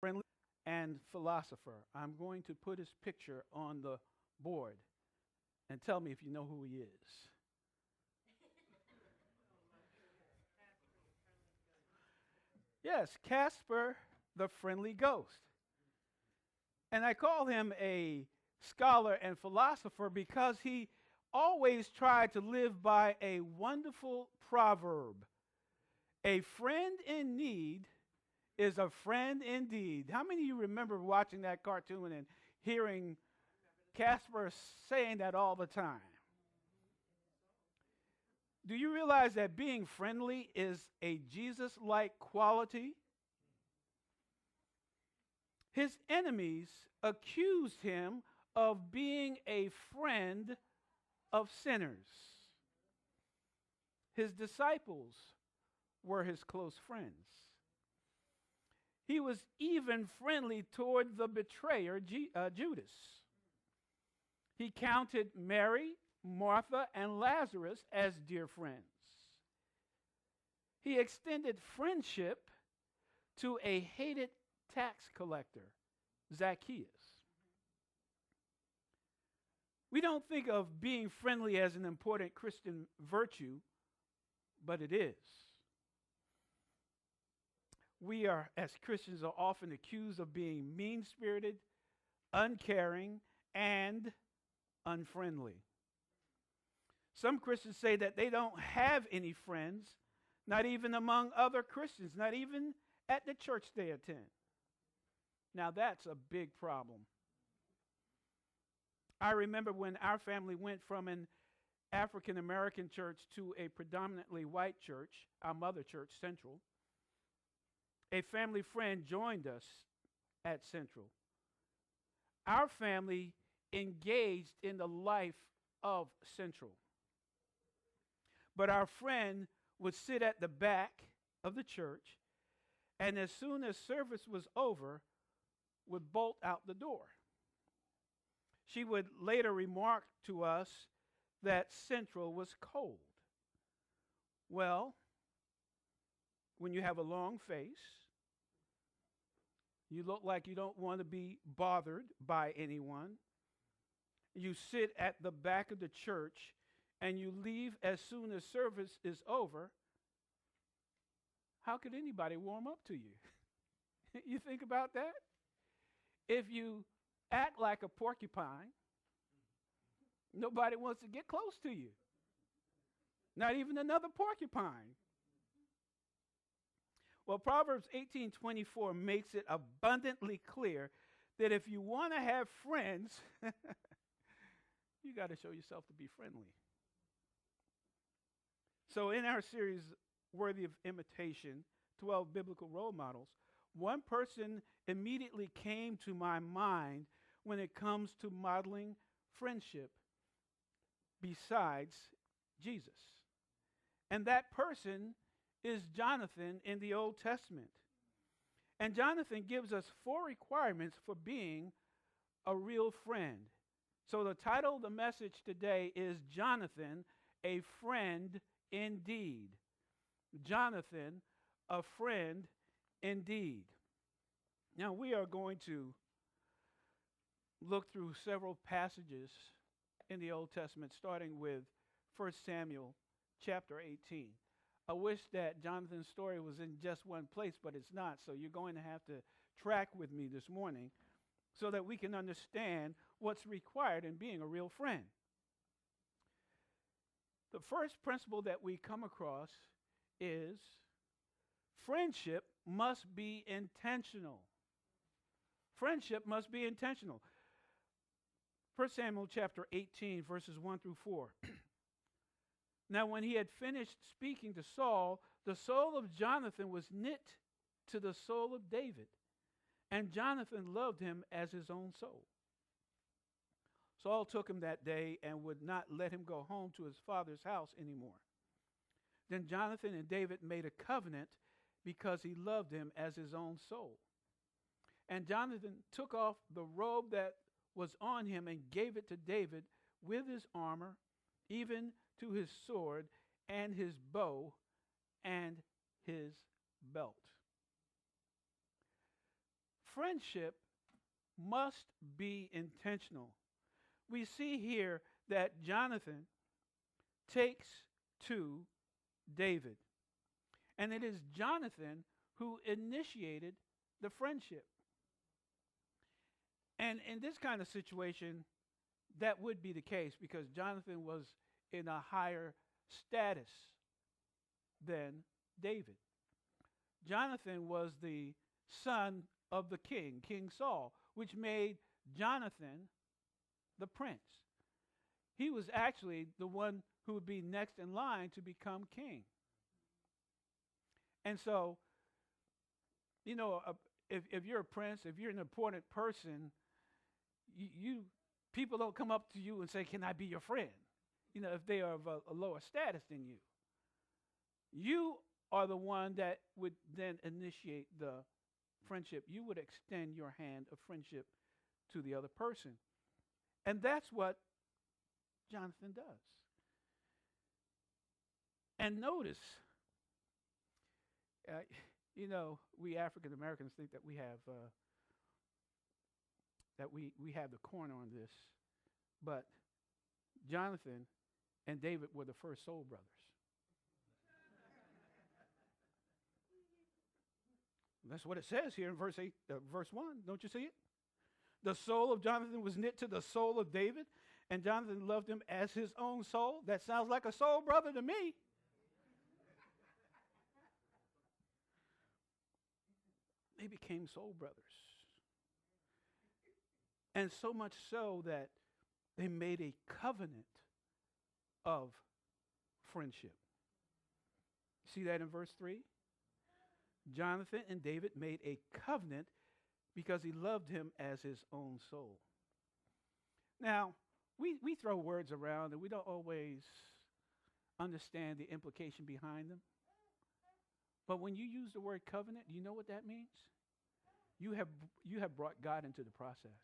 friendly and philosopher. I'm going to put his picture on the board and tell me if you know who he is. Yes, Casper the Friendly Ghost. And I call him a scholar and philosopher because he always tried to live by a wonderful proverb: a friend in need is a friend indeed. How many of you remember watching that cartoon and hearing Casper saying that all the time? Do you realize that being friendly is a Jesus like quality? His enemies accused him of being a friend of sinners. His disciples were his close friends. He was even friendly toward the betrayer, Judas. He counted Mary, Martha, and Lazarus as dear friends. He extended friendship to a hated tax collector, Zacchaeus. We don't think of being friendly as an important Christian virtue, but it is. We are, as Christians, are often accused of being mean-spirited, uncaring, and unfriendly. Some Christians say that they don't have any friends, not even among other Christians, not even at the church they attend. Now that's a big problem. I remember when our family went from an African American church to a predominantly white church, our mother church, Central. A family friend joined us at Central. Our family engaged in the life of Central. But our friend would sit at the back of the church, and as soon as service was over, would bolt out the door. She would later remark to us that Central was cold. Well, when you have a long face, you look like you don't want to be bothered by anyone, you sit at the back of the church, and you leave as soon as service is over, how could anybody warm up to you? You think about that? If you act like a porcupine, nobody wants to get close to you. Not even another porcupine. Well, Proverbs 18:24 makes it abundantly clear that if you want to have friends, you got to show yourself to be friendly. So in our series, Worthy of Imitation, 12 Biblical Role Models, one person immediately came to my mind when it comes to modeling friendship besides Jesus. And that person is Jonathon in the Old Testament. And Jonathon gives us 4 requirements for being a real friend. So the title of the message today is Jonathon, a Friend Indeed. Jonathon, a friend indeed. Now we are going to look through several passages in the Old Testament, starting with 1 Samuel chapter 18. I wish that Jonathan's story was in just one place, but it's not, so you're going to have to track with me this morning so that we can understand what's required in being a real friend. The first principle that we come across is friendship must be intentional. Friendship must be intentional. 1 Samuel chapter 18, verses 1 through 4. Now, when he had finished speaking to Saul, the soul of Jonathon was knit to the soul of David, and Jonathon loved him as his own soul. Saul took him that day and would not let him go home to his father's house anymore. Then Jonathon and David made a covenant because he loved him as his own soul. And Jonathon took off the robe that was on him and gave it to David with his armor, even to his sword and his bow and his belt. friendship must be intentional. We see here that Jonathan takes to David. And it is Jonathan who initiated the friendship. And in this kind of situation, that would be the case because Jonathan was in a higher status than David. Jonathan was the son of the king, King Saul, which made Jonathan the prince. He was actually the one who would be next in line to become king. And so, if you're a prince, if you're an important person, you people don't come up to you and say, "Can I be your friend?" If they are of a lower status than you. You are the one that would then initiate the friendship. You would extend your hand of friendship to the other person. And that's what Jonathan does. And notice, we African Americans think that we have we have the corner on this, but Jonathan and David were the first soul brothers. That's what it says here in verse 1. Don't you see it? The soul of Jonathan was knit to the soul of David, and Jonathan loved him as his own soul. That sounds like a soul brother to me. They became soul brothers. And so much so that they made a covenant of friendship. See that in verse 3? Jonathan and David made a covenant because he loved him as his own soul. Now, we throw words around and we don't always understand the implication behind them. But when you use the word covenant, do you know what that means? You have brought God into the process.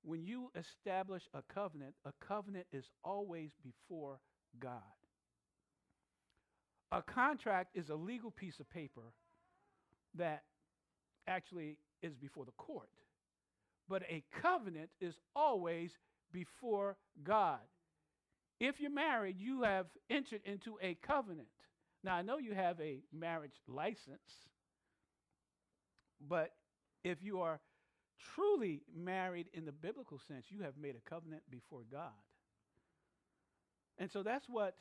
When you establish a covenant is always before God. A contract is a legal piece of paper that actually is before the court. But a covenant is always before God. If you're married, you have entered into a covenant. Now, I know you have a marriage license, but if you are truly married in the biblical sense, you have made a covenant before God. And so that's what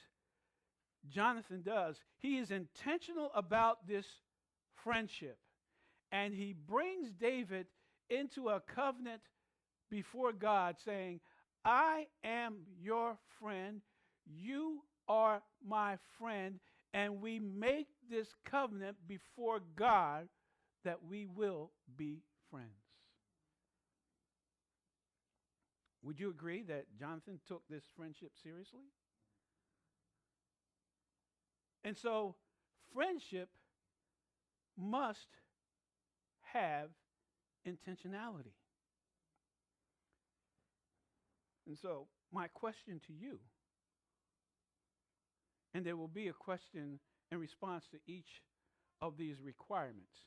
Jonathan does. He is intentional about this friendship, and he brings David into a covenant before God, saying, I am your friend, you are my friend, and we make this covenant before God that we will be friends. Would you agree that Jonathan took this friendship seriously? And so, friendship must have intentionality. And so, my question to you, and there will be a question in response to each of these requirements.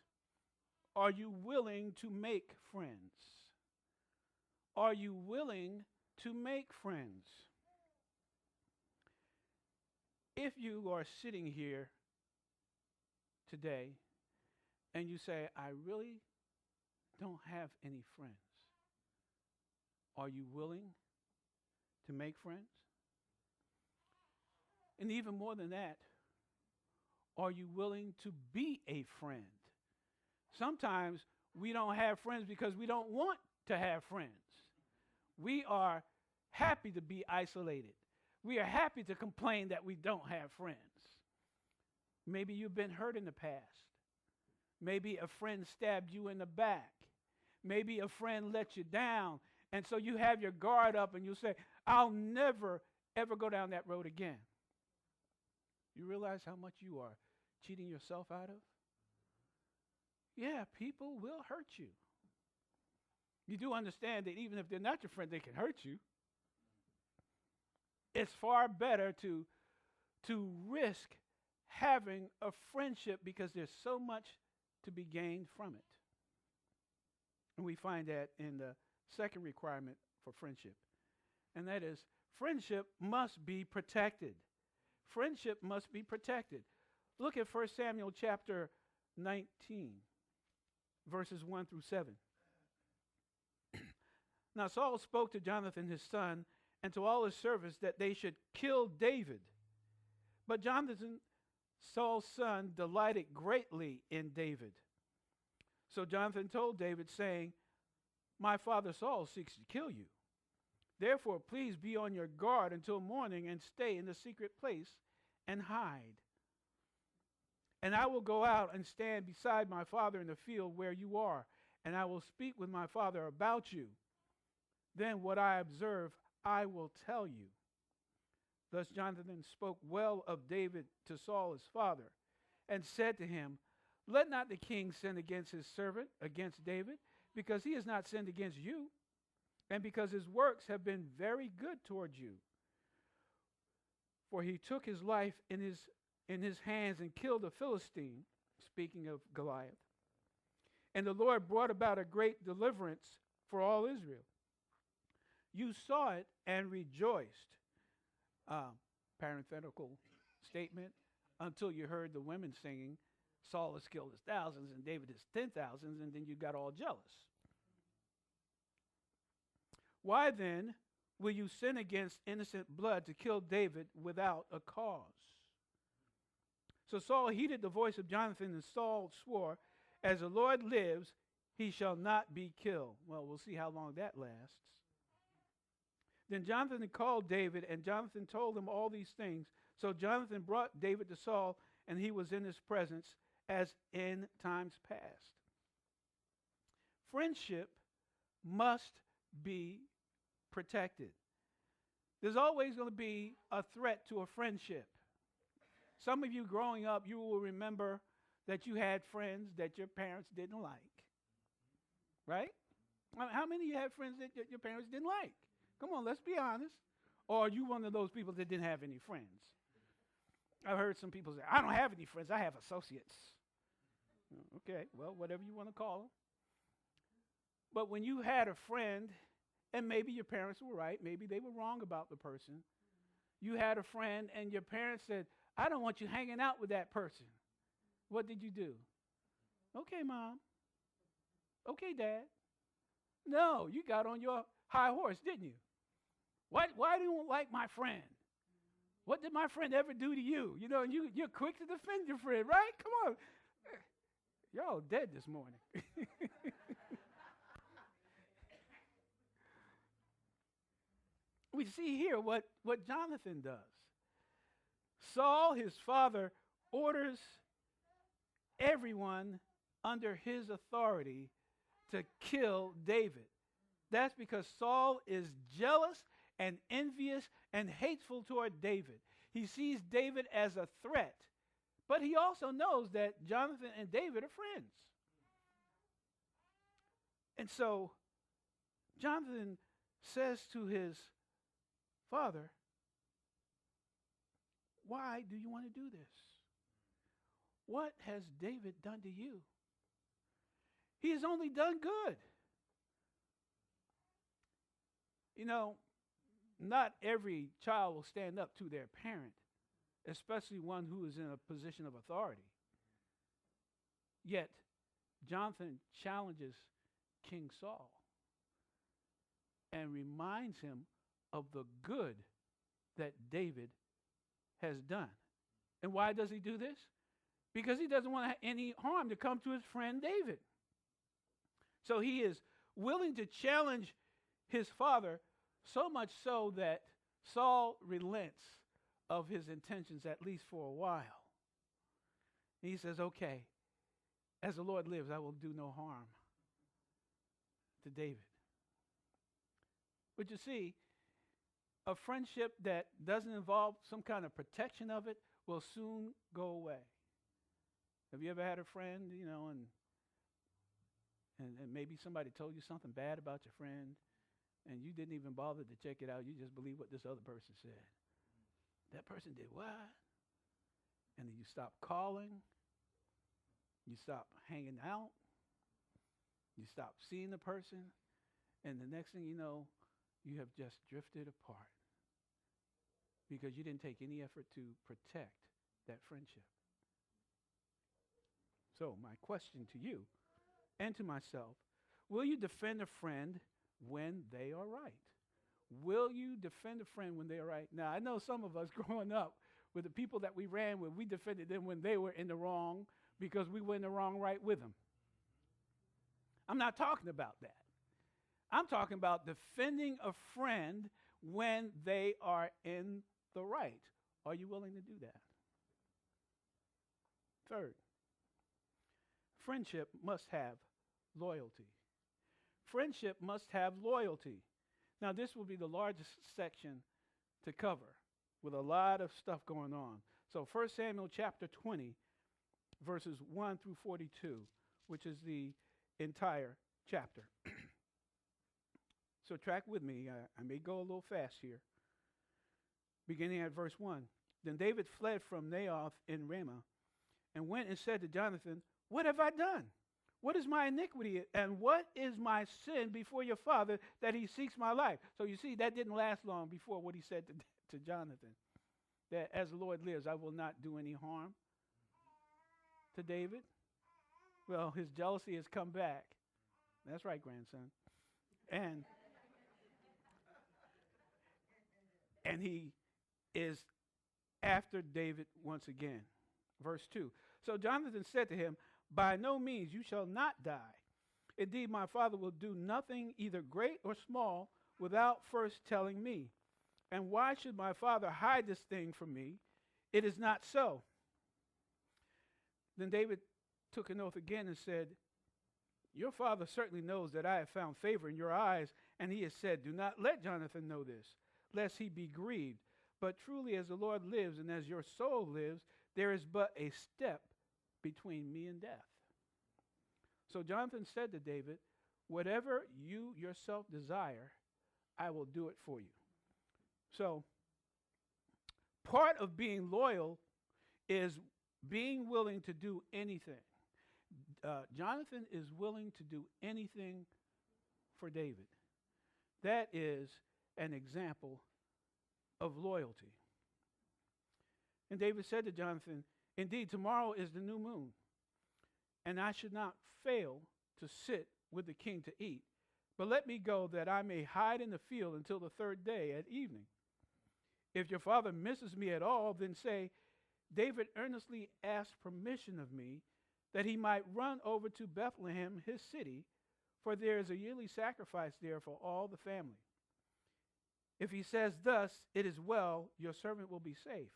Are you willing to make friends? Are you willing to make friends? If you are sitting here today and you say, I really don't have any friends, are you willing to make friends? And even more than that, are you willing to be a friend? Sometimes we don't have friends because we don't want to have friends. We are happy to be isolated. We are happy to complain that we don't have friends. Maybe you've been hurt in the past. Maybe a friend stabbed you in the back. Maybe a friend let you down. And so you have your guard up and you say, I'll never, ever go down that road again. You realize how much you are cheating yourself out of? Yeah, people will hurt you. You do understand that even if they're not your friend, they can hurt you. It's far better to risk having a friendship because there's so much to be gained from it. And we find that in the second requirement for friendship. And that is, friendship must be protected. Friendship must be protected. Look at 1 Samuel chapter 19, verses 1 through 7. Now Saul spoke to Jonathon his son and to all his servants that they should kill David. But Jonathon, Saul's son, delighted greatly in David. So Jonathon told David, saying, my father Saul seeks to kill you. Therefore, please be on your guard until morning and stay in the secret place and hide. And I will go out and stand beside my father in the field where you are, and I will speak with my father about you. Then what I observe, I will tell you. Thus Jonathon spoke well of David to Saul his father, and said to him, let not the king sin against his servant, against David, because he has not sinned against you, and because his works have been very good towards you. For he took his life in his hands and killed a Philistine, speaking of Goliath. And the Lord brought about a great deliverance for all Israel. You saw it and rejoiced. Parenthetical statement, until you heard the women singing, Saul has killed his thousands and David his 10,000s, and then you got all jealous. Why then will you sin against innocent blood to kill David without a cause? So Saul heeded the voice of Jonathon, and Saul swore, as the Lord lives, he shall not be killed. Well, we'll see how long that lasts. Then Jonathon called David, and Jonathon told him all these things. So Jonathon brought David to Saul, and he was in his presence as in times past. Friendship must be protected. There's always going to be a threat to a friendship. Some of you growing up, you will remember that you had friends that your parents didn't like. Right? How many of you had friends that your parents didn't like? Come on, let's be honest. Or are you one of those people that didn't have any friends? I've heard some people say, I don't have any friends, I have associates. Okay, well, whatever you want to call them. But when you had a friend, and maybe your parents were right, maybe they were wrong about the person. You had a friend and your parents said, I don't want you hanging out with that person. What did you do? Okay, Mom. Okay, Dad. No, you got on your high horse, didn't you? Why do you like my friend? What did my friend ever do to you? You know, and you're quick to defend your friend, right? Come on. Y'all dead this morning. We see here what Jonathon does. Saul, his father, orders everyone under his authority to kill David. That's because Saul is jealous and envious and hateful toward David. He sees David as a threat, but he also knows that Jonathon and David are friends. And so Jonathon says to his father, why do you want to do this? What has David done to you? He has only done good. You know, not every child will stand up to their parent, especially one who is in a position of authority. Yet, Jonathon challenges King Saul and reminds him of the good that David has done. And why does he do this? Because he doesn't want any harm to come to his friend David. So he is willing to challenge his father, so much so that Saul relents of his intentions, at least for a while. And he says, okay, as the Lord lives, I will do no harm to David. But you see, a friendship that doesn't involve some kind of protection of it will soon go away. Have you ever had a friend, you know, and maybe somebody told you something bad about your friend, and you didn't even bother to check it out. You just believe what this other person said. That person did what? And then you stop calling. You stop hanging out. You you stop seeing the person, and the next thing you know, you have just drifted apart because you didn't take any effort to protect that friendship. So, my question to you and to myself, will you defend a friend when they are right? Will you defend a friend when they are right? Now, I know some of us growing up with the people that we ran with, we defended them when they were in the wrong because we were in the wrong right with them. I'm not talking about that. I'm talking about defending a friend when they are in the right. Are you willing to do that? Third, friendship must have loyalty. Friendship must have loyalty. Now, this will be the largest section to cover with a lot of stuff going on. So 1 Samuel chapter 20, verses 1 through 42, which is the entire chapter. So track with me. I may go a little fast here. Beginning at verse 1. Then David fled from Naioth in Ramah and went and said to Jonathon, "What have I done? What is my iniquity, and what is my sin before your father that he seeks my life?" So you see, that didn't last long before what he said to Jonathon. That as the Lord lives, I will not do any harm to David. Well, his jealousy has come back. That's right, grandson. And he is after David once again. Verse 2. So Jonathon said to him, "By no means you shall not die. Indeed, my father will do nothing, either great or small, without first telling me. And why should my father hide this thing from me? It is not so." Then David took an oath again and said, "Your father certainly knows that I have found favor in your eyes." And he has said, "Do not let Jonathon know this, lest he be grieved. But truly, as the Lord lives and as your soul lives, there is but a step between me and death." So Jonathon said to David, "Whatever you yourself desire, I will do it for you." So part of being loyal is being willing to do anything. Jonathon is willing to do anything for David. That is an example of loyalty. And David said to Jonathon, "Indeed, tomorrow is the new moon, and I should not fail to sit with the king to eat. But let me go that I may hide in the field until the third day at evening. If your father misses me at all, then say, 'David earnestly asked permission of me that he might run over to Bethlehem, his city, for there is a yearly sacrifice there for all the family.' If he says thus, 'It is well, your servant will be safe.'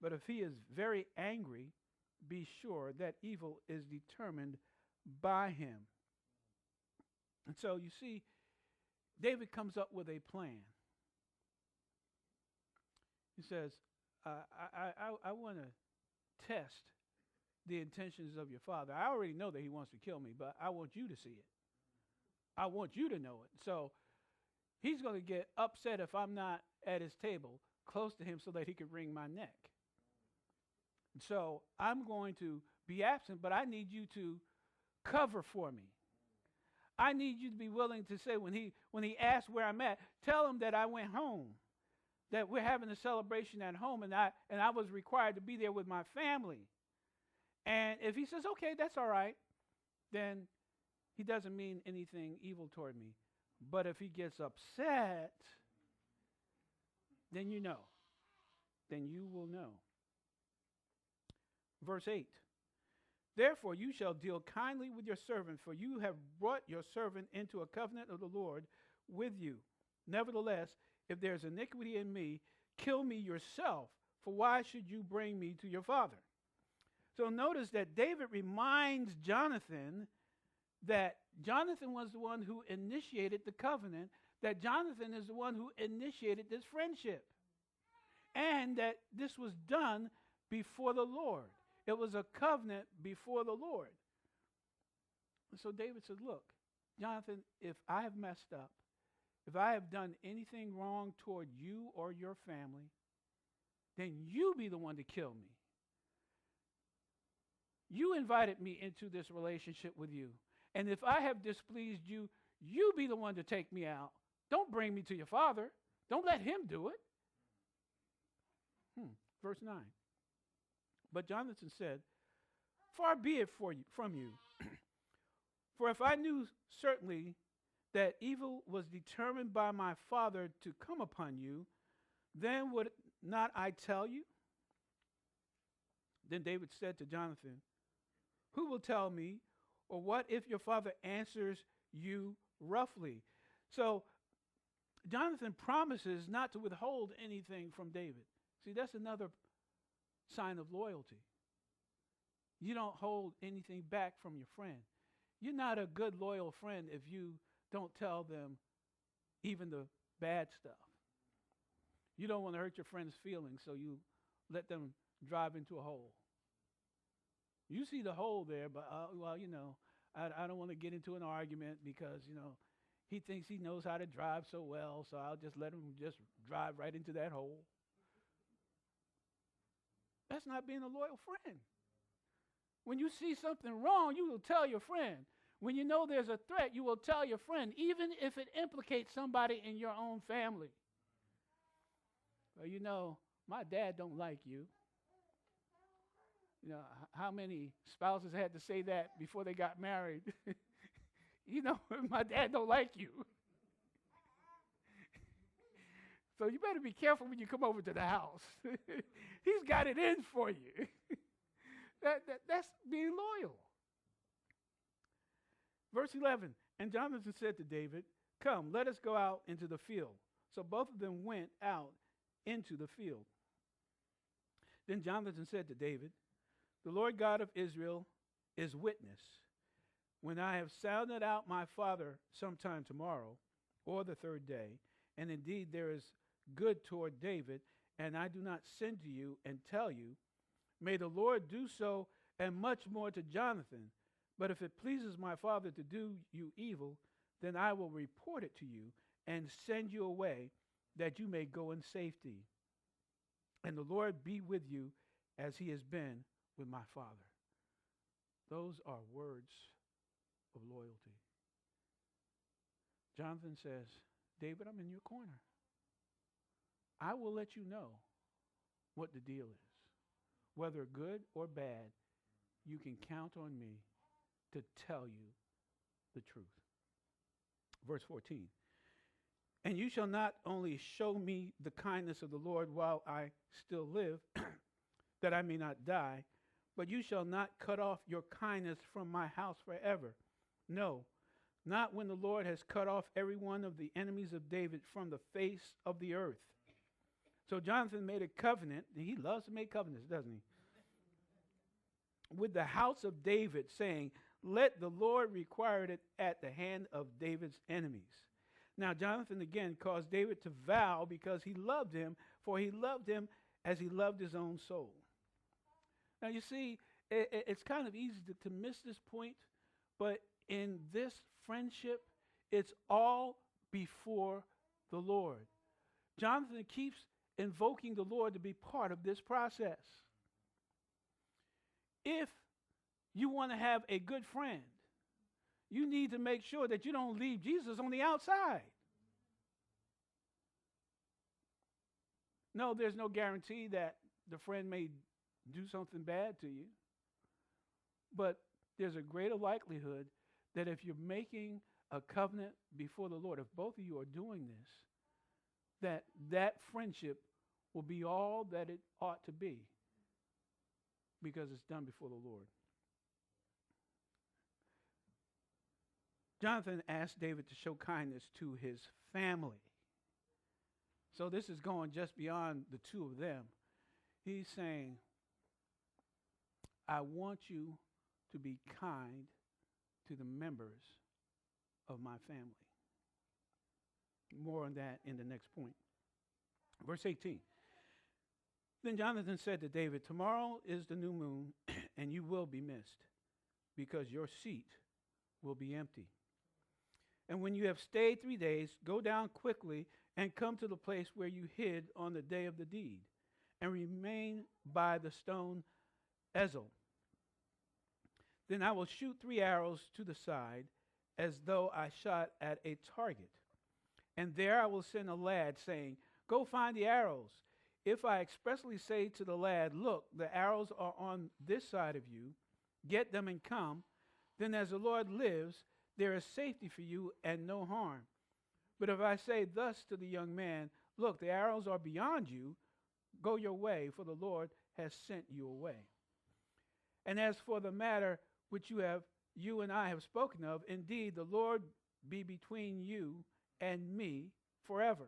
But if he is very angry, be sure that evil is determined by him." And so you see, David comes up with a plan. He says, I want to test the intentions of your father. I already know that he wants to kill me, but I want you to see it. I want you to know it. So he's going to get upset if I'm not at his table close to him so that he can wring my neck. So I'm going to be absent, but I need you to cover for me. I need you to be willing to say when he asks where I'm at, tell him that I went home, that we're having a celebration at home, and I was required to be there with my family. And if he says, "Okay, that's all right," then he doesn't mean anything evil toward me. But if he gets upset, then you know. Then you will know. Verse 8. "Therefore you shall deal kindly with your servant, for you have brought your servant into a covenant of the Lord with you. Nevertheless, if there is iniquity in me, kill me yourself, for why should you bring me to your father?" So notice that David reminds Jonathon that Jonathon was the one who initiated the covenant, that Jonathon is the one who initiated this friendship, and that this was done before the Lord. It was a covenant before the Lord. And so David said, "Look, Jonathon, if I have messed up, if I have done anything wrong toward you or your family, then you be the one to kill me. You invited me into this relationship with you, And if I have displeased you, you be the one to take me out. Don't bring me to your father. Don't let him do it. Verse 9. But Jonathan said, far be it from you. For if I knew certainly that evil was determined by my father to come upon you, then would not I tell you? Then David said to Jonathan, who will tell me, or what if your father answers you roughly? So Jonathan promises not to withhold anything from David. See, that's another sign of loyalty. You don't hold anything back from your friend. You're not a good, loyal friend if you don't tell them even the bad stuff. You don't want to hurt your friend's feelings, so you let them drive into a hole. You see the hole there, but, I don't want to get into an argument because, he thinks he knows how to drive so well, so I'll just let him just drive right into that hole. That's not being a loyal friend. When you see something wrong, you will tell your friend. When you know there's a threat, you will tell your friend, even if it implicates somebody in your own family. Well, my dad don't like you. How many spouses had to say that before they got married? My dad don't like you. So you better be careful when you come over to the house. He's got it in for you. That's being loyal. Verse 11, and Jonathan said to David, come, let us go out into the field. So both of them went out into the field. Then Jonathan said to David, the Lord God of Israel is witness. When I have sounded out my father sometime tomorrow, or the third day, and indeed there is good toward David, and I do not send to you and tell you, may the Lord do so and much more to Jonathan. But if it pleases my father to do you evil, then I will report it to you and send you away that you may go in safety. And the Lord be with you as he has been with my father. Those are words of loyalty. Jonathan says, David, I'm in your corner. I will let you know what the deal is. Whether good or bad, you can count on me to tell you the truth. Verse 14. And you shall not only show me the kindness of the Lord while I still live, that I may not die, but you shall not cut off your kindness from my house forever. No, not when the Lord has cut off every one of the enemies of David from the face of the earth. So Jonathan made a covenant. He loves to make covenants, doesn't he? With the house of David, saying, let the Lord require it at the hand of David's enemies. Now Jonathan again caused David to vow because he loved him, for he loved him as he loved his own soul. Now you see, it's kind of easy to miss this point, but in this friendship, it's all before the Lord. Jonathan keeps invoking the Lord to be part of this process. If you want to have a good friend, you need to make sure that you don't leave Jesus on the outside. No, there's no guarantee that the friend may do something bad to you. But there's a greater likelihood that if you're making a covenant before the Lord, if both of you are doing this, that friendship will be all that it ought to be because it's done before the Lord. Jonathan asked David to show kindness to his family. So this is going just beyond the two of them. He's saying, I want you to be kind to the members of my family. More on that in the next point. Verse 18. Then Jonathan said to David, tomorrow is the new moon, and you will be missed, because your seat will be empty. And when you have stayed 3 days, go down quickly and come to the place where you hid on the day of the deed, and remain by the stone Ezel. Then I will shoot 3 arrows to the side, as though I shot at a target. And there I will send a lad, saying, Go find the arrows. If I expressly say to the lad, Look, the arrows are on this side of you, get them and come, then as the Lord lives, there is safety for you and no harm. But if I say thus to the young man, Look, the arrows are beyond you, go your way, for the Lord has sent you away. And as for the matter which you and I have spoken of, indeed the Lord be between you and me forever.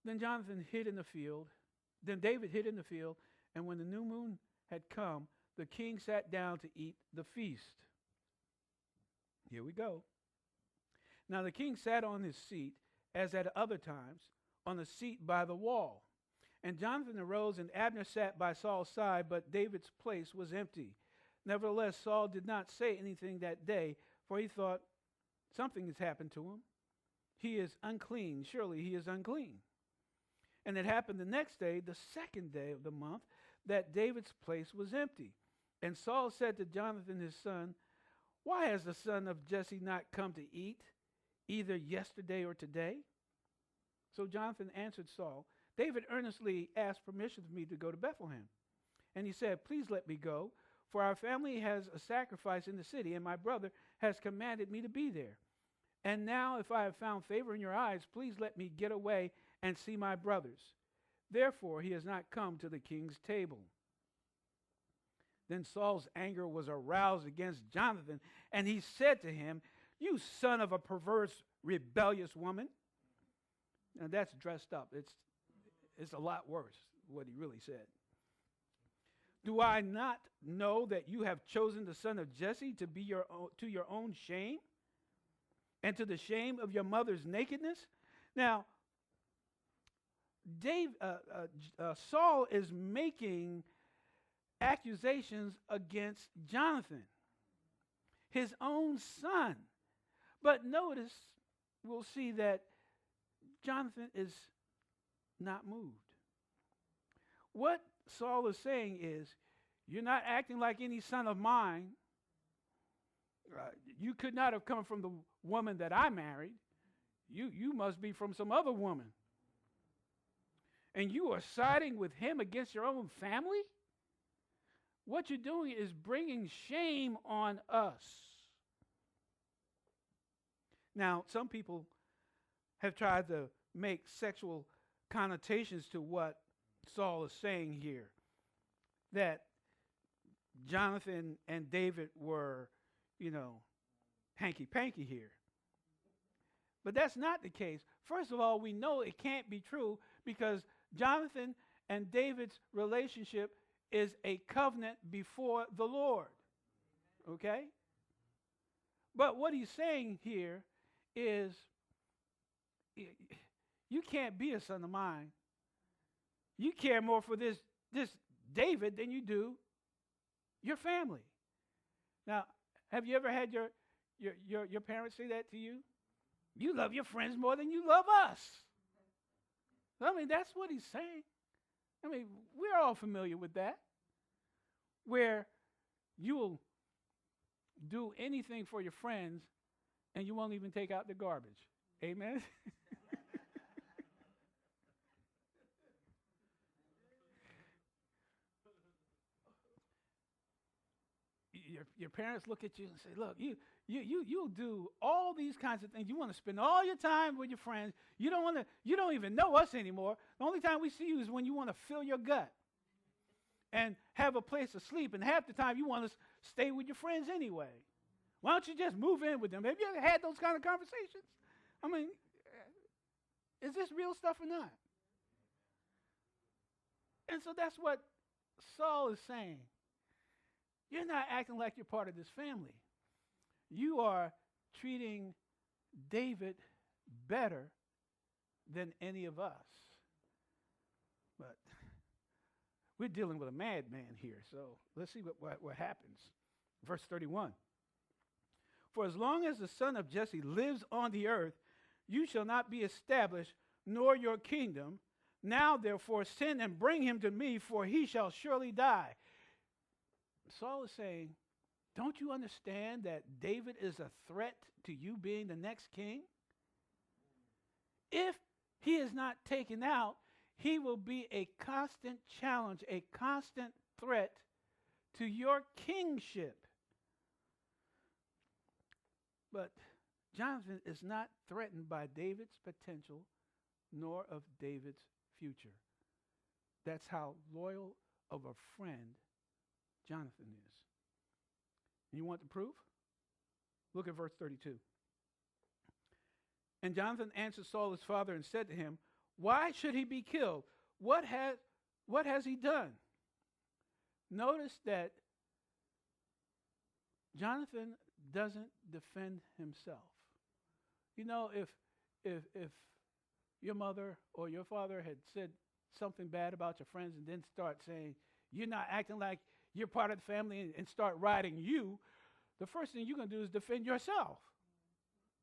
Then Jonathan hid in the field. Then David hid in the field, and when the new moon had come, the king sat down to eat the feast. Here we go. Now the king sat on his seat, as at other times, on the seat by the wall. And Jonathan arose, and Abner sat by Saul's side, but David's place was empty. Nevertheless, Saul did not say anything that day, for he thought, something has happened to him. He is unclean. Surely he is unclean. And it happened the next day, the second day of the month, that David's place was empty. And Saul said to Jonathan his son, Why has the son of Jesse not come to eat, either yesterday or today? So Jonathan answered Saul, David earnestly asked permission for me to go to Bethlehem. And he said, Please let me go, for our family has a sacrifice in the city, and my brother has commanded me to be there. And now, if I have found favor in your eyes, please let me get away and see my brothers. Therefore, he has not come to the king's table. Then Saul's anger was aroused against Jonathan, and he said to him, You son of a perverse, rebellious woman. Now that's dressed up. It's a lot worse, what he really said. Do I not know that you have chosen the son of Jesse to be to your own shame and to the shame of your mother's nakedness? Now, Saul is making accusations against Jonathan, his own son. But notice, we'll see that Jonathan is not moved. What Saul is saying is, you're not acting like any son of mine. You could not have come from the woman that I married. You must be from some other woman. And you are siding with him against your own family? What you're doing is bringing shame on us. Now, some people have tried to make sexual connotations to what Saul is saying here, that Jonathan and David were, hanky-panky here. But that's not the case. First of all, we know it can't be true because Jonathan and David's relationship is a covenant before the Lord. Okay? But what he's saying here is, you can't be a son of mine. You care more for this David than you do your family. Now, have you ever had your parents say that to you? You love your friends more than you love us. I mean, that's what he's saying. I mean, we're all familiar with that, where you'll do anything for your friends and you won't even take out the garbage. Amen? Your parents look at you and say, look, you'll do all these kinds of things. You want to spend all your time with your friends. You don't even know us anymore. The only time we see you is when you want to fill your gut and have a place to sleep. And half the time you want to stay with your friends anyway. Why don't you just move in with them? Have you ever had those kind of conversations? I mean, is this real stuff or not? And so that's what Saul is saying. You're not acting like you're part of this family. You are treating David better than any of us. But we're dealing with a madman here, so let's see what happens. Verse 31. For as long as the son of Jesse lives on the earth, you shall not be established, nor your kingdom. Now, therefore, send and bring him to me, for he shall surely die. Saul is saying, don't you understand that David is a threat to you being the next king? If he is not taken out, he will be a constant challenge, a constant threat to your kingship. But Jonathan is not threatened by David's potential nor of David's future. That's how loyal of a friend Jonathan is. And you want the proof? Look at verse 32. And Jonathan answered Saul his father and said to him, why should he be killed? What has he done? Notice that Jonathan doesn't defend himself. You know, if your mother or your father had said something bad about your friends and then start saying, you're not acting like you're part of the family, and start riding you, the first thing you're going to do is defend yourself.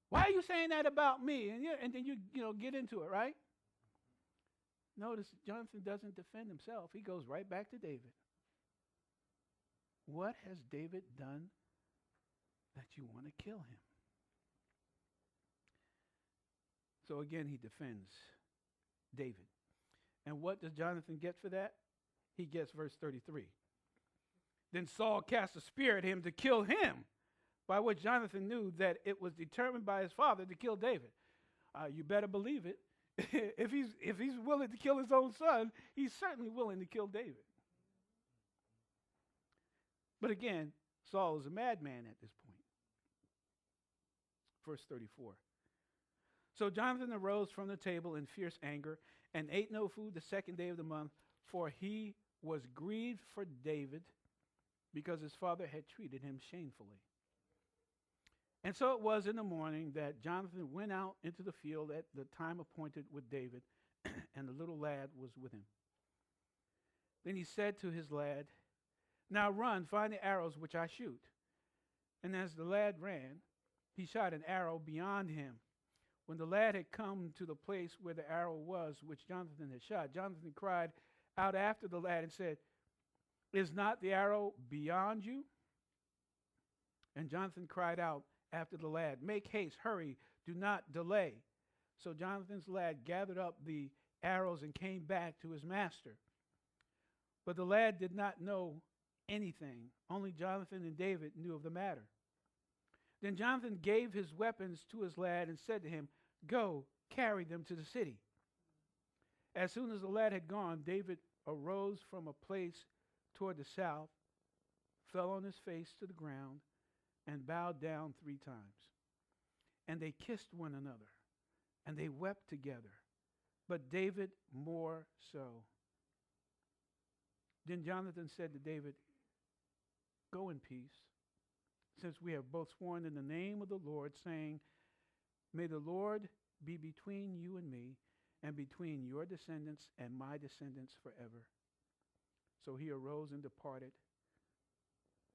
Why are you saying that about me? And then you get into it, right? Notice Jonathan doesn't defend himself. He goes right back to David. What has David done that you want to kill him? So again, he defends David. And what does Jonathan get for that? He gets verse 33. Then Saul cast a spear at him to kill him, by which Jonathan knew that it was determined by his father to kill David. You better believe it. If he's willing to kill his own son, he's certainly willing to kill David. But again, Saul is a madman at this point. Verse 34. So Jonathan arose from the table in fierce anger and ate no food the second day of the month, for he was grieved for David because his father had treated him shamefully. And so it was in the morning that Jonathan went out into the field at the time appointed with David, and the little lad was with him. Then he said to his lad, now run, find the arrows which I shoot. And as the lad ran, he shot an arrow beyond him. When the lad had come to the place where the arrow was, which Jonathan had shot, Jonathan cried out after the lad and said, is not the arrow beyond you? And Jonathan cried out after the lad, make haste, hurry, do not delay. So Jonathan's lad gathered up the arrows and came back to his master. But the lad did not know anything. Only Jonathan and David knew of the matter. Then Jonathan gave his weapons to his lad and said to him, go, carry them to the city. As soon as the lad had gone, David arose from a place toward the south, fell on his face to the ground, and bowed down 3 times. And they kissed one another, and they wept together, but David more so. Then Jonathan said to David, go in peace, since we have both sworn in the name of the Lord, saying, may the Lord be between you and me, and between your descendants and my descendants forever. So he arose and departed,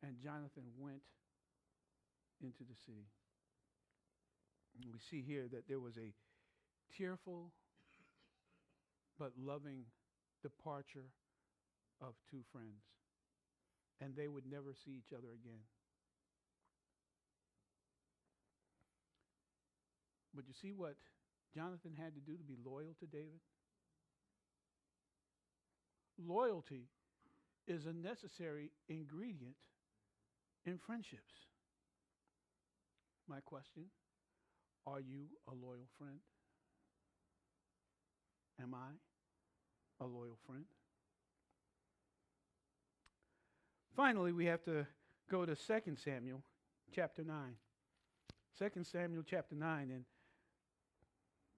and Jonathan went into the city. And we see here that there was a tearful but loving departure of 2 friends, and they would never see each other again. But you see what Jonathan had to do to be loyal to David? Loyalty is a necessary ingredient in friendships. My question, are you a loyal friend? Am I a loyal friend? Finally, we have to go to 2 Samuel chapter 9. 2 Samuel chapter 9, and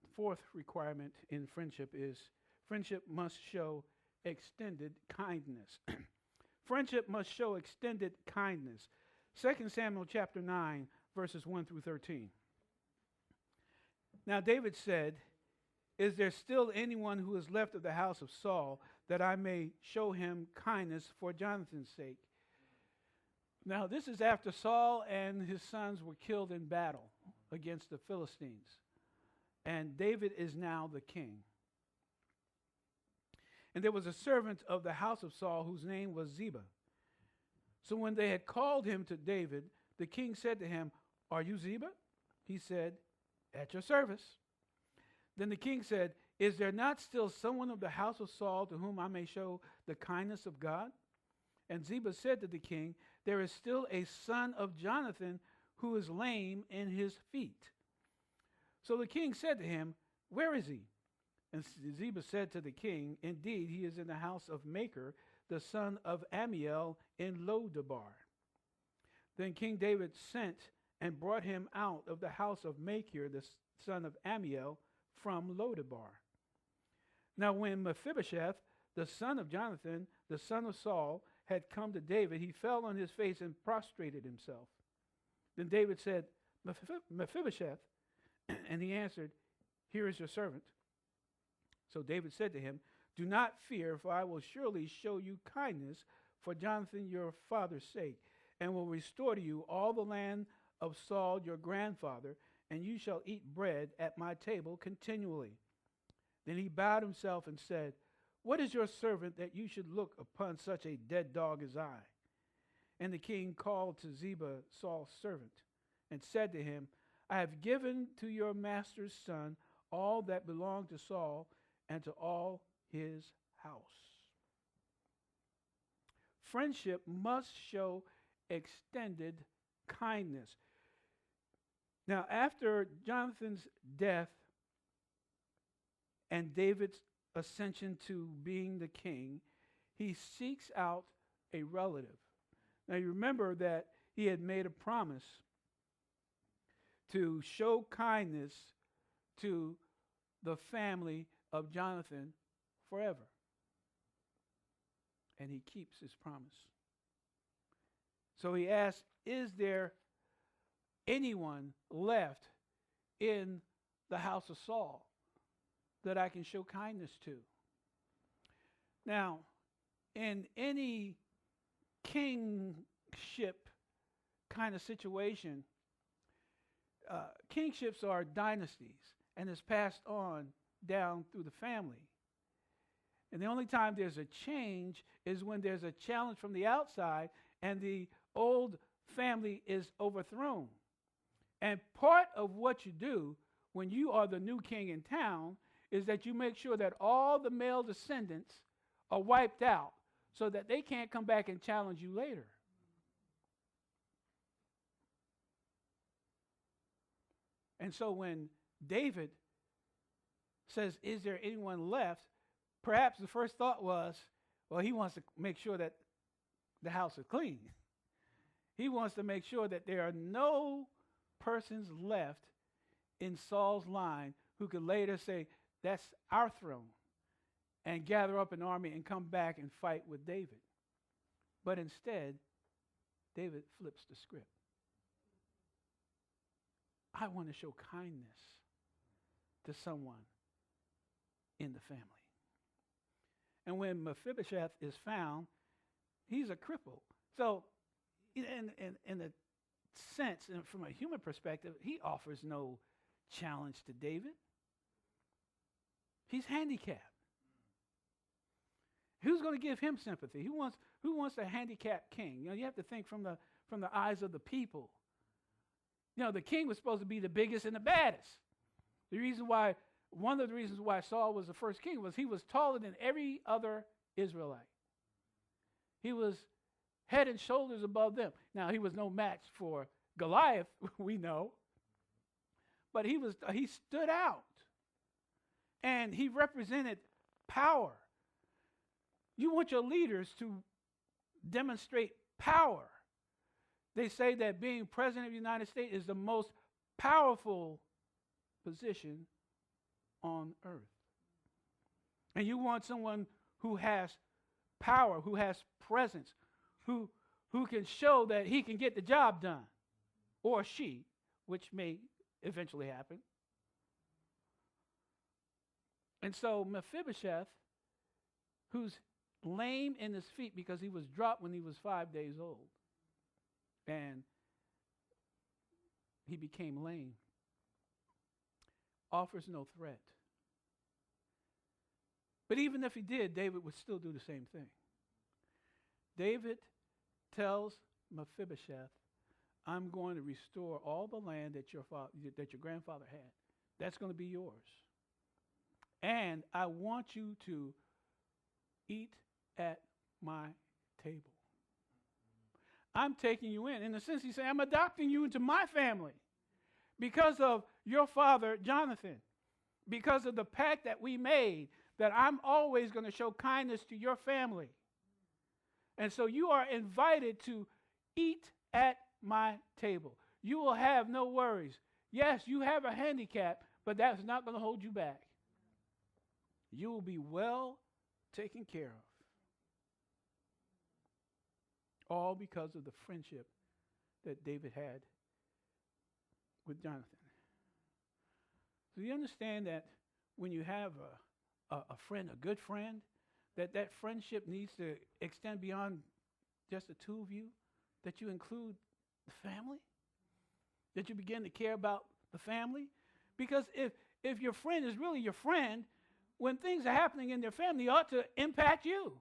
the 4th requirement in friendship is friendship must show extended kindness. Friendship must show extended kindness. 2 Samuel chapter 9, verses 1 through 13. Now David said, is there still anyone who is left of the house of Saul, that I may show him kindness for Jonathan's sake? Now this is after Saul and his sons were killed in battle against the Philistines. And David is now the king. And there was a servant of the house of Saul whose name was Ziba. So when they had called him to David, the king said to him, "Are you Ziba?" He said, "At your service." Then the king said, "Is there not still someone of the house of Saul to whom I may show the kindness of God?" And Ziba said to the king, "There is still a son of Jonathon who is lame in his feet." So the king said to him, "Where is he?" And Ziba said to the king, "Indeed, he is in the house of Machir, the son of Ammiel in Lodabar." Then King David sent and brought him out of the house of Machir, the son of Ammiel, from Lodabar. Now when Mephibosheth, the son of Jonathan, the son of Saul, had come to David, he fell on his face and prostrated himself. Then David said, "Mephibosheth," and he answered, "Here is your servant." So David said to him, "Do not fear, for I will surely show you kindness for Jonathan your father's sake, and will restore to you all the land of Saul your grandfather, and you shall eat bread at my table continually." Then he bowed himself and said, "What is your servant that you should look upon such a dead dog as I?" And the king called to Ziba, Saul's servant, and said to him, "I have given to your master's son all that belonged to Saul and to all his house." Friendship must show extended kindness. Now, after Jonathan's death and David's ascension to being the king, he seeks out a relative. Now, you remember that he had made a promise to show kindness to the family of Jonathan forever. And he keeps his promise. So he asks, "Is there anyone left in the house of Saul that I can show kindness to?" Now, in any kingship kind of situation, kingships are dynasties, and it's passed on down through the family. And the only time there's a change is when there's a challenge from the outside and the old family is overthrown. And part of what you do when you are the new king in town is that you make sure that all the male descendants are wiped out so that they can't come back and challenge you later. And so when David says, "Is there anyone left?" perhaps the first thought was, well, he wants to make sure that the house is clean. He wants to make sure that there are no persons left in Saul's line who could later say, "That's our throne," and gather up an army and come back and fight with David. But instead, David flips the script. I want to show kindness to someone in the family. And when Mephibosheth is found, he's a cripple. So in a sense, and from a human perspective, he offers no challenge to David. He's handicapped. Who's going to give him sympathy? Who wants a handicapped king? You have to think from the eyes of the people. The king was supposed to be the biggest and the baddest. One of the reasons why Saul was the first king was he was taller than every other Israelite. He was head and shoulders above them. Now, he was no match for Goliath, we know, but he stood out, and he represented power. You want your leaders to demonstrate power. They say that being president of the United States is the most powerful position on earth. And you want someone who has power, who has presence, who can show that he can get the job done, or she, which may eventually happen. And so Mephibosheth, who's lame in his feet because he was dropped when he was 5 days old, and he became lame, offers no threat. But even if he did, David would still do the same thing. David tells Mephibosheth, I'm going to restore all the land that your grandfather had. That's going to be yours. And I want you to eat at my table. I'm taking you in. In a sense, he's saying, I'm adopting you into my family because of your father, Jonathon, because of the pact that we made, that I'm always going to show kindness to your family. And so you are invited to eat at my table. You will have no worries. Yes, you have a handicap, but that's not going to hold you back. You will be well taken care of. All because of the friendship that David had with Jonathan. So you understand that when you have a friend, a good friend, that friendship needs to extend beyond just the two of you, that you include the family, that you begin to care about the family. Because if your friend is really your friend, when things are happening in their family, it ought to impact you.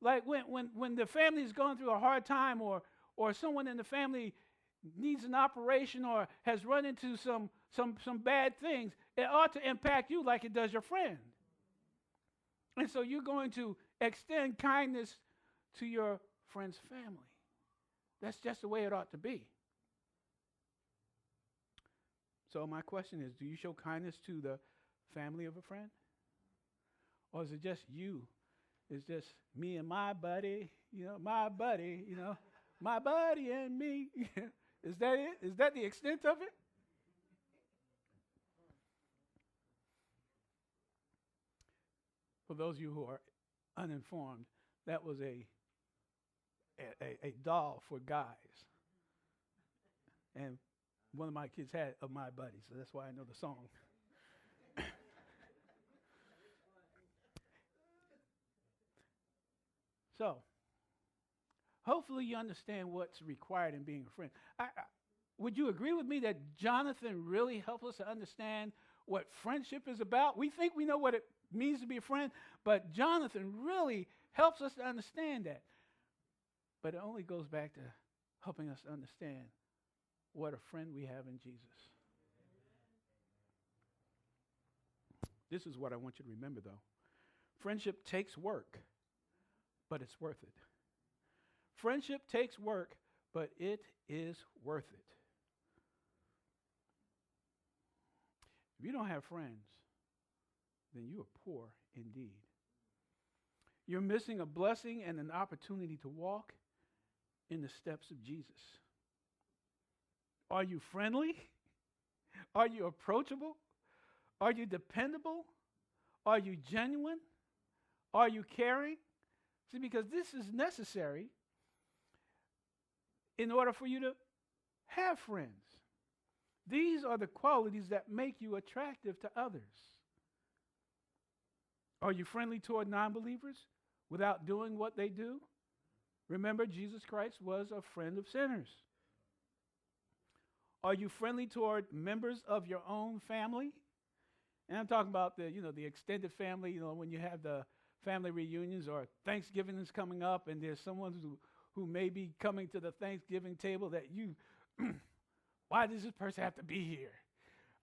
Like when the family is going through a hard time, or someone in the family needs an operation or has run into some bad things, it ought to impact you like it does your friend. And so you're going to extend kindness to your friend's family. That's just the way it ought to be. So my question is, do you show kindness to the family of a friend? Or is it just you? It's just me and my buddy, my buddy and me. Is that it? Is that the extent of it? For those of you who are uninformed, that was a doll for guys. And one of my kids had of my buddy, so that's why I know the song. So, hopefully you understand what's required in being a friend. Would you agree with me that Jonathon really helps us to understand what friendship is about? We think we know what it means to be a friend, but Jonathon really helps us to understand that. But it only goes back to helping us to understand what a friend we have in Jesus. This is what I want you to remember, though. Friendship takes work, but it's worth it. Friendship takes work, but it is worth it. If you don't have friends, then you are poor indeed. You're missing a blessing and an opportunity to walk in the steps of Jesus. Are you friendly? Are you approachable? Are you dependable? Are you genuine? Are you caring? See, because this is necessary in order for you to have friends. These are the qualities that make you attractive to others. Are you friendly toward non-believers without doing what they do? Remember, Jesus Christ was a friend of sinners. Are you friendly toward members of your own family? And I'm talking about the extended family, when you have the family reunions or Thanksgiving is coming up and there's someone who may be coming to the Thanksgiving table that you, why does this person have to be here?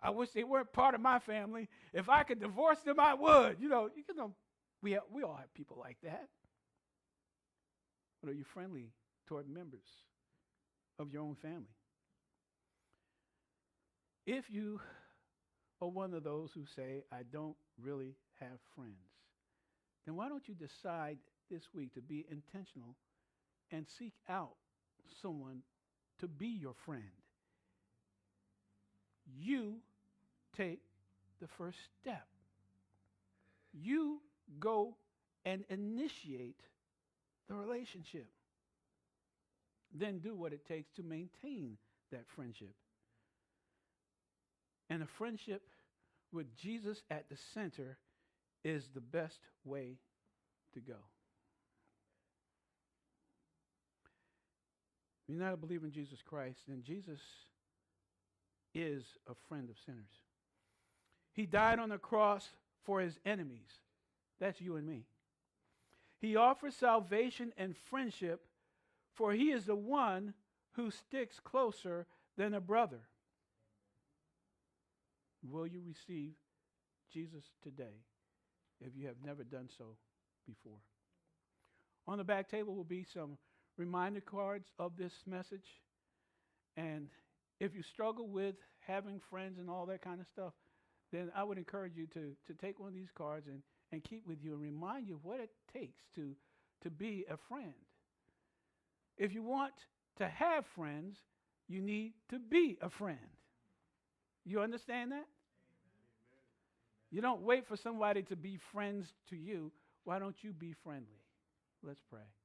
I wish they weren't part of my family. If I could divorce them, I would. We all have people like that. But are you friendly toward members of your own family? If you are one of those who say, I don't really have friends, then why don't you decide this week to be intentional and seek out someone to be your friend? You take the first step. You go and initiate the relationship. Then do what it takes to maintain that friendship. And a friendship with Jesus at the center is the best way to go. If you're not a believer in Jesus Christ, then Jesus is a friend of sinners. He died on the cross for his enemies. That's you and me. He offers salvation and friendship for he is the one who sticks closer than a brother. Will you receive Jesus today if you have never done so before? On the back table will be some reminder cards of this message. And if you struggle with having friends and all that kind of stuff, then I would encourage you to take one of these cards and keep with you and remind you of what it takes to be a friend. If you want to have friends, you need to be a friend. You understand that? You don't wait for somebody to be friends to you. Why don't you be friendly? Let's pray.